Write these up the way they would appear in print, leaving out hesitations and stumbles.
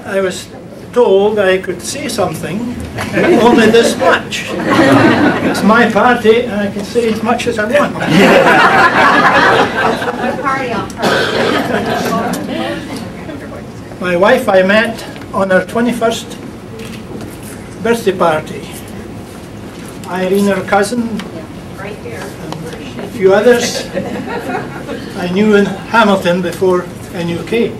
I was told I could say something, only this much. It's my party and I can say as much as I want. My wife I met on her 21st birthday party. Irene, her cousin, and a few others I knew in Hamilton before I knew Kate.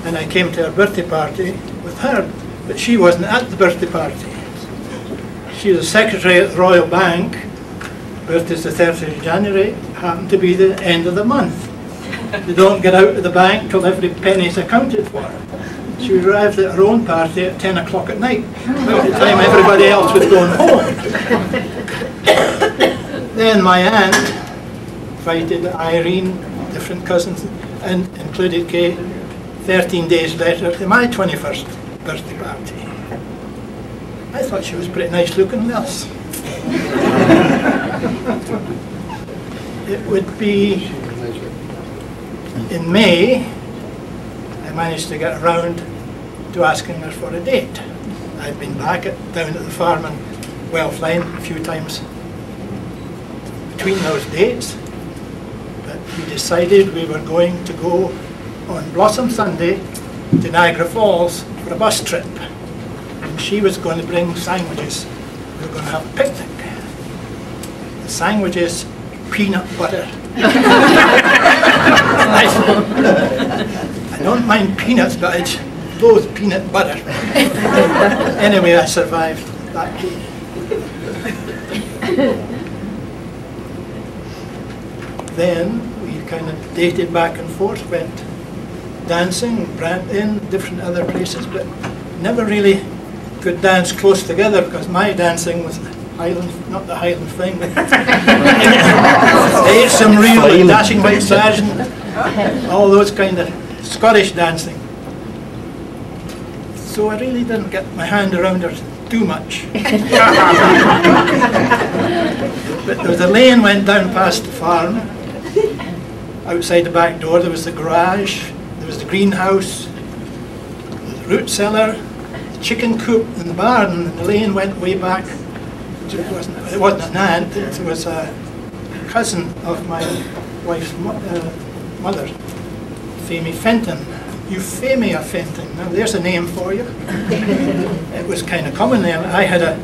And I came to her birthday party with her, but she wasn't at the birthday party. She was a secretary at the Royal Bank. Birthday's the 30th of January, happened to be the end of the month. They don't get out of the bank till every penny's accounted for. She arrived at her own party at 10 o'clock at night, about the time everybody else was going home. Then my aunt invited Irene, different cousins, and included Kay, 13 days later to my 21st birthday party. I thought she was pretty nice looking else. It would be in May I managed to get around to asking her for a date. I'd been down at the farm in Wellfline a few times between those dates, but we decided we were going to go on Blossom Sunday to Niagara Falls for a bus trip. And she was going to bring sandwiches. We were going to have a picnic. The sandwiches, peanut butter. I don't mind peanuts, but I loathe peanut butter. Anyway, I survived that day. Then we kind of dated back and forth, went dancing, Brandon, different other places, but never really could dance close together because my dancing was Highland, not the Highland thing. They ate some real like Dashing White Sergeant, all those kind of Scottish dancing. So I really didn't get my hand around her too much. But there was a lane went down past the farm. Outside the back door there was the garage, there was the greenhouse, the root cellar, the chicken coop and the barn, and the lane went way back. It wasn't an aunt, it was a cousin of my wife's mother, Famie Fenton. Euphemia Fenton, now there's a name for you. It was kind of common then. I had an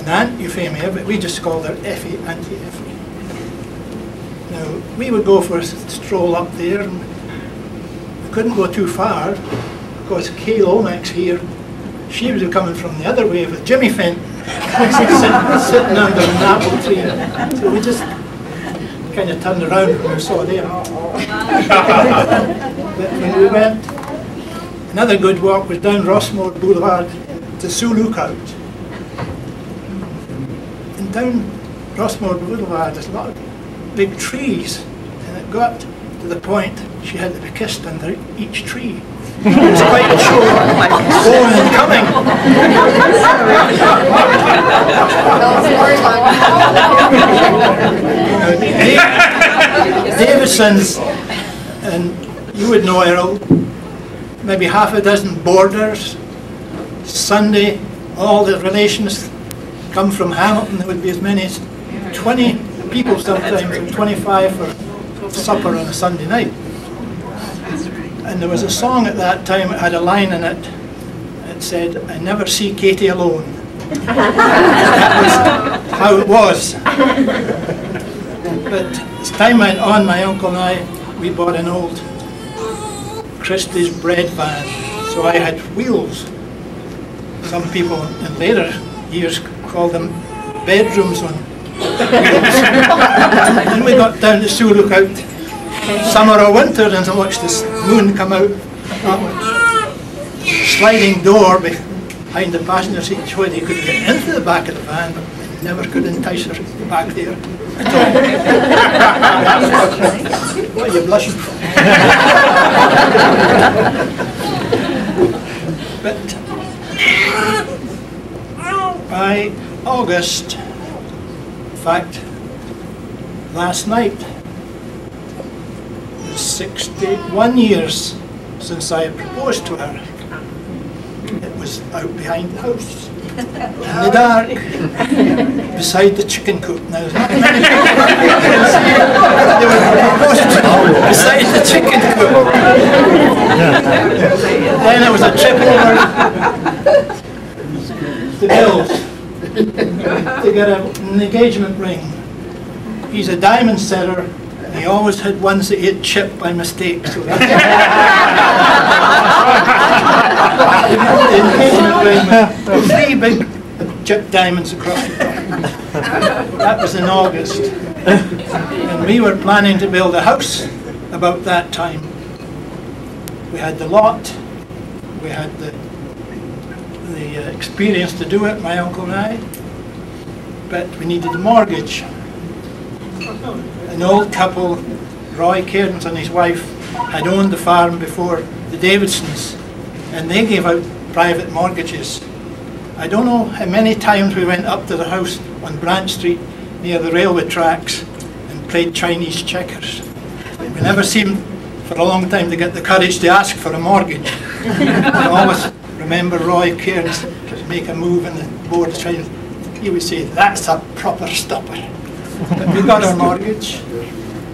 aunt, Euphemia, but we just called her Effie, Auntie Effie. Now, we would go for a stroll up there, and we couldn't go too far, because Kay Lomax here, she was coming from the other way with Jimmy Fenton, sitting under an apple tree. So we just kind of turned around when we saw them. But when we went, another good walk was down Rossmore Boulevard to Sioux Lookout. And down Rossmore Boulevard there's a lot of big trees, and it got to the point she had to be kissed under each tree. It was quite a show, going and coming. Davidson's, and you would know Errol, maybe half a dozen boarders. Sunday, all the relations come from Hamilton. There would be as many as 20 people sometimes, and 25 for supper on a Sunday night. And there was a song at that time, it had a line in it, it said, "I never see Katie alone." That was how it was. But as time went on, my uncle and I, we bought an old Christie's bread van, so I had wheels. Some people in later years called them bedrooms on wheels. And we got down to Sioux Lookout, summer or winter, and to watch the moon come out. Sliding door behind the passenger seat where they could get into the back of the van, but they never could entice her back there at all. What are you blushing for? But by August, in fact, last night, 61 years since I proposed to her. was out behind the house, in the dark, beside the chicken coop. Now, there's not many people they were beside the chicken coop. Then it was a trip over to Bill's to get an engagement ring. He's a diamond setter. He always had ones that he had chipped by mistake. So the engagement ring with 3 big chipped diamonds across the top. That was in August. And we were planning to build a house about that time. We had the lot, we had the experience to do it, my uncle and I, but we needed a mortgage. An old couple, Roy Cairns and his wife, had owned the farm before the Davidsons, and they gave out private mortgages. I don't know how many times we went up to the house on Branch Street near the railway tracks and played Chinese checkers. We never seemed for a long time to get the courage to ask for a mortgage. I always remember Roy Cairns make a move in the board Chinese. He would say, "That's a proper stopper." But we got our mortgage,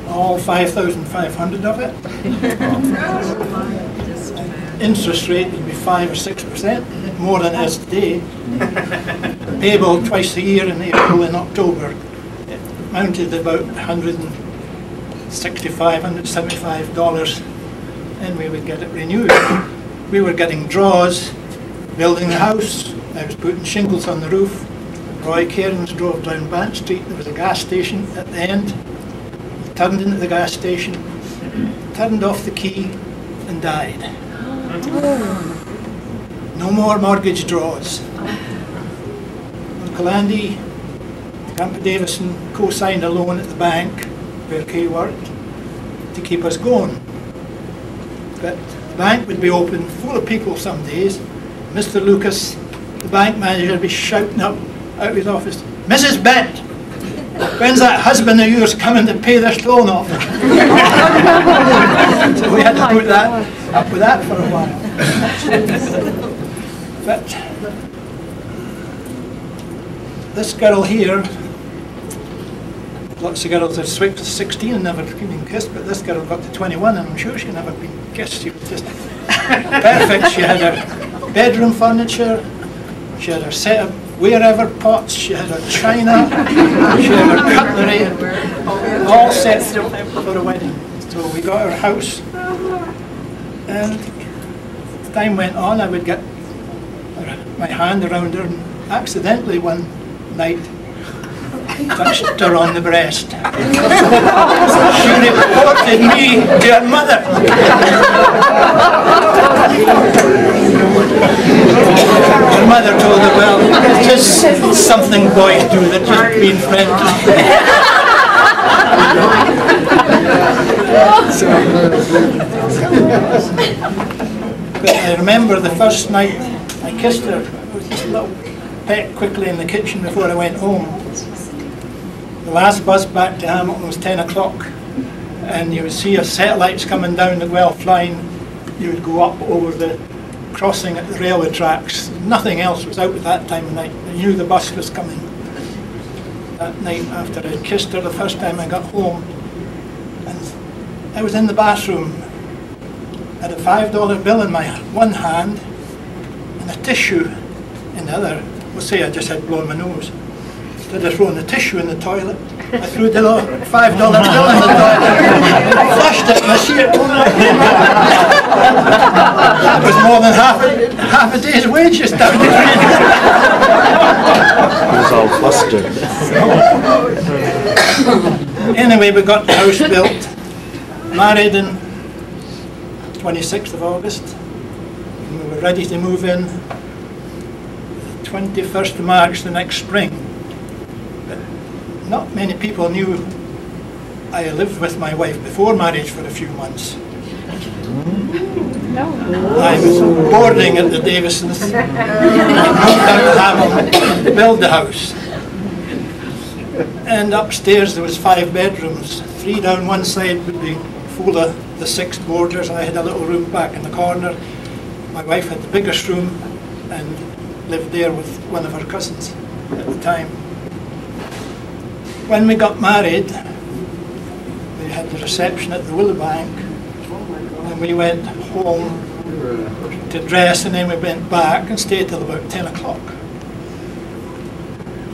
all 5,500 of it. Interest rate would be 5 or 6%, more than it is today. Payable twice a year in April and October. It amounted to about $165, $175, and we would get it renewed. We were getting draws, building the house. I was putting shingles on the roof. Roy Cairns drove down Branch Street. There was a gas station at the end. He turned into the gas station, turned off the key, and died. No more mortgage draws. Uncle Andy, Grandpa Davison co-signed a loan at the bank where Kay worked to keep us going. But the bank would be open, full of people some days. Mr. Lucas, the bank manager, would be shouting up out of his office, "Mrs. Bent, when's that husband of yours coming to pay this loan off?" So we had to put that up with that for a while. But this girl here, lots of girls have swiped to 16 and never been kissed, but this girl got to 21 and I'm sure she'd never been kissed. She was just perfect. She had her bedroom furniture, she had her set of wherever pots, she had her china, she had her cutlery, all set for a wedding. So we got our house, and as time went on, I would get my hand around her, and accidentally one night touched her on the breast. She reported me to her mother. Her mother told her, "Well, it's just something boys do, they're just being friendly." But I remember the first night I kissed her, it was just a little peck quickly in the kitchen before I went home. The last bus back to Hamilton was 10 o'clock, and you would see your satellites coming down the Guelph line. You would go up over the crossing at the railway tracks. Nothing else was out at that time of night. I knew the bus was coming. That night after I kissed her the first time I got home, and I was in the bathroom. I had a $5 bill in my one hand and a tissue in the other. We'll say I just had blown my nose. Instead of throwing the tissue in the toilet, I threw the $5 bill in the toilet. I flushed it and I see it going out. That was more than half a day's wages down the drain. It was all flustered. Anyway, we got the house built, married in 26th of August, and we were ready to move in 21st of March the next spring. But not many people knew I lived with my wife before marriage for a few months. I was boarding at the Davisons. I moved down to Hamilton to build the house. And upstairs there was 5 bedrooms. 3 down one side would be full of the 6 boarders. I had a little room back in the corner. My wife had the biggest room, and lived there with one of our cousins at the time. When we got married, we had the reception at the Willowbank, and we went home to dress, and then we went back and stayed till about 10 o'clock.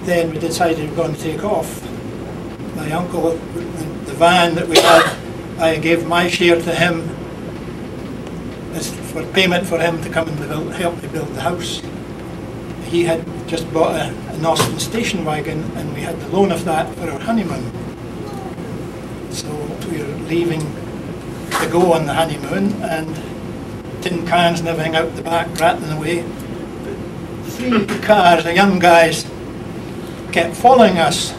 Then we decided we were going to take off. My uncle, the van that we had, I gave my share to him as for payment for him to come and help me build the house. He had just bought an Austin station wagon, and we had the loan of that for our honeymoon. So we were leaving to go on the honeymoon, and tin cans and everything out the back rattling away. But 3 cars, the young guys, kept following us,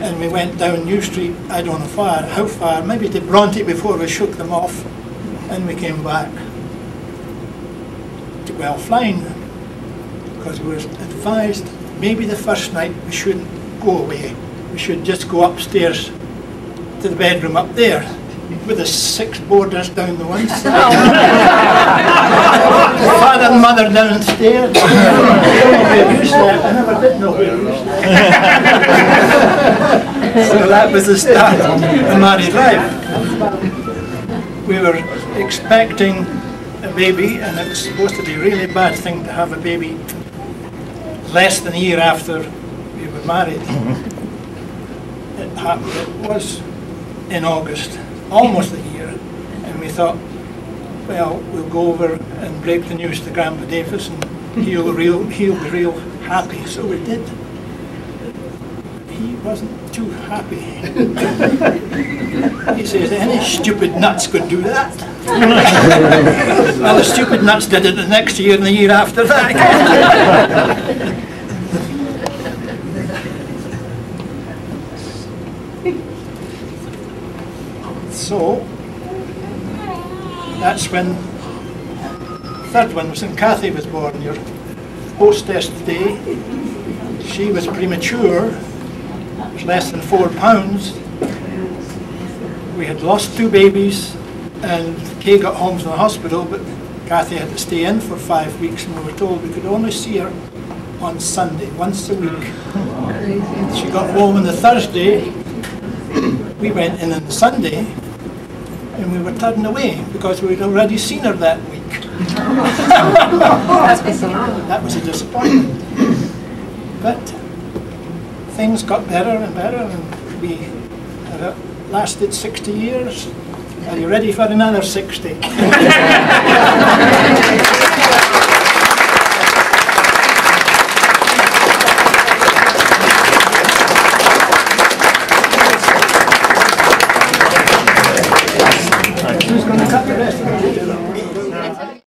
and we went down New Street, I don't know how far, maybe to Bronte before we shook them off, and we came back to Flying, because we were advised maybe the first night we shouldn't go away, we should just go upstairs to the bedroom up there with the 6 boarders down the one side. Father and mother downstairs. I never did know where you slept. So that was the start of married life. We were expecting a baby, and it was supposed to be a really bad thing to have a baby less than a year after we were married. It happened, it was in August, almost a year, and we thought, well, we'll go over and break the news to Grandpa Davis, and he'll be real happy. So we did. He wasn't too happy. He says, any stupid nuts could do that. Well, the stupid nuts did it the next year and the year after that. So that's when the third one was when Kathy was born, your hostess today. She was premature, was less than 4 pounds. We had lost 2 babies, and Kay got home from the hospital, but Kathy had to stay in for 5 weeks, and we were told we could only see her on Sunday, once a week. She got home on the Thursday. We went in on the Sunday, and we were turned away because we'd already seen her that week. That was a disappointment. But things got better and better, and we had lasted 60 years. Are you ready for another 60?